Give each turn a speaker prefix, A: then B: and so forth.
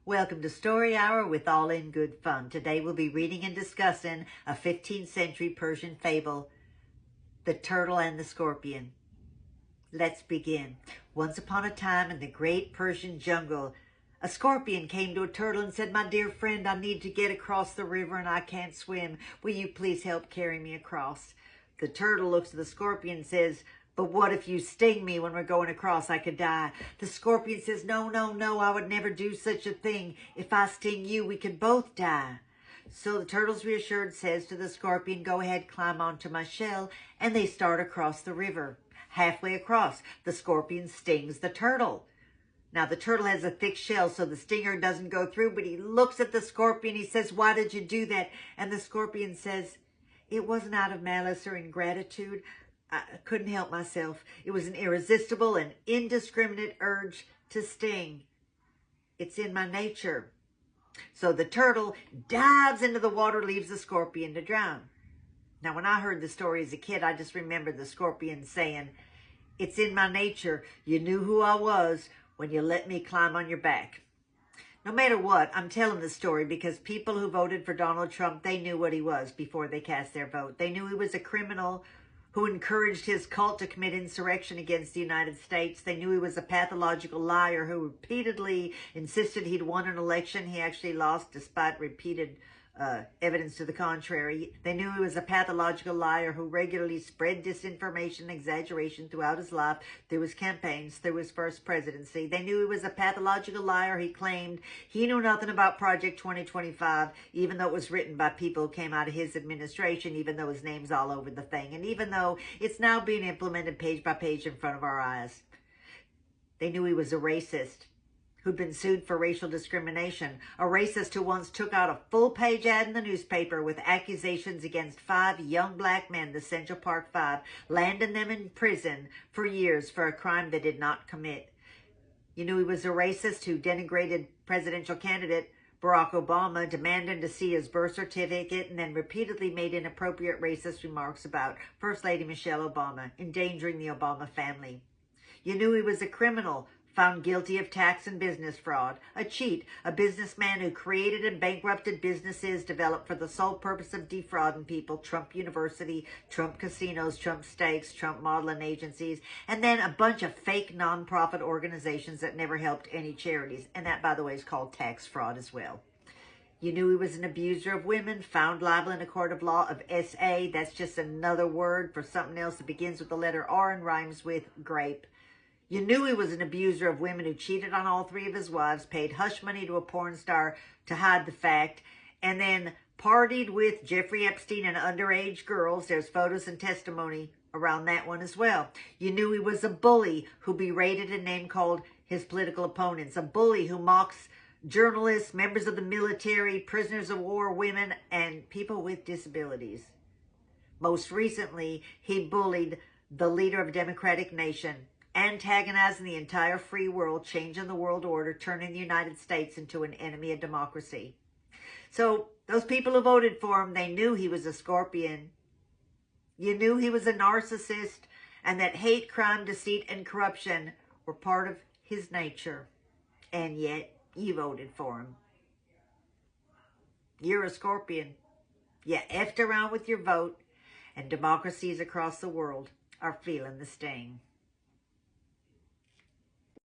A: Welcome to Story Hour with All in Good Fun. Today we'll be reading and discussing a 15th century Persian fable, The Turtle and the Scorpion. Let's begin. Once upon a time in the great Persian jungle, a scorpion came to a turtle and said, "My dear friend, I need to get across the river and I can't swim. Will you please help carry me across?" The turtle looks at the scorpion and says, "But what if you sting me when we're going across? I could die." The scorpion says, "No, no, no, I would never do such a thing. If I sting you, we could both die." So the turtle's reassured says to the scorpion, "Go ahead, climb onto my shell," and they start across the river. Halfway across, the scorpion stings the turtle. Now, the turtle has a thick shell, so the stinger doesn't go through, but he looks at the scorpion. He says, "Why did you do that?" And the scorpion says, "It wasn't out of malice or ingratitude. I couldn't help myself. It was an irresistible and indiscriminate urge to sting. It's in my nature." So the turtle dives into the water, leaves the scorpion to drown. Now, when I heard the story as a kid, I just remembered the scorpion saying, "It's in my nature. You knew who I was when you let me climb on your back." No matter what, I'm telling the story because people who voted for Donald Trump, they knew what he was before they cast their vote. They knew he was a criminal who encouraged his cult to commit insurrection against the United States. They knew he was a pathological liar who repeatedly insisted he'd won an election he actually lost despite repeated evidence to the contrary. They knew he was a pathological liar who regularly spread disinformation and exaggeration throughout his life, through his campaigns, through his first presidency. They knew he was a pathological liar. He claimed he knew nothing about Project 2025, even though it was written by people who came out of his administration, even though his name's all over the thing, and even though it's now being implemented page by page in front of our eyes. They knew he was a racist who'd been sued for racial discrimination, a racist who once took out a full-page ad in the newspaper with accusations against 5 young black men, the Central Park 5, landing them in prison for years for a crime they did not commit. You knew he was a racist who denigrated presidential candidate Barack Obama, demanding to see his birth certificate, and then repeatedly made inappropriate racist remarks about First Lady Michelle Obama, endangering the Obama family. You knew he was a criminal found guilty of tax and business fraud, a cheat, a businessman who created and bankrupted businesses developed for the sole purpose of defrauding people, Trump University, Trump casinos, Trump steaks, Trump modeling agencies, and then a bunch of fake nonprofit organizations that never helped any charities. And that, by the way, is called tax fraud as well. You knew he was an abuser of women, found liable in a court of law of SA. That's just another word for something else that begins with the letter R and rhymes with grape. You knew he was an abuser of women who cheated on all 3 of his wives, paid hush money to a porn star to hide the fact, and then partied with Jeffrey Epstein and underage girls. There's photos and testimony around that one as well. You knew he was a bully who berated and name-called his political opponents, a bully who mocks journalists, members of the military, prisoners of war, women, and people with disabilities. Most recently, he bullied the leader of a democratic nation, antagonizing the entire free world, changing the world order, turning the United States into an enemy of democracy. So those people who voted for him, they knew he was a scorpion. You knew he was a narcissist, and that hate, crime, deceit, and corruption were part of his nature. And yet you voted for him. You're a scorpion. You effed around with your vote, and democracies across the world are feeling the sting.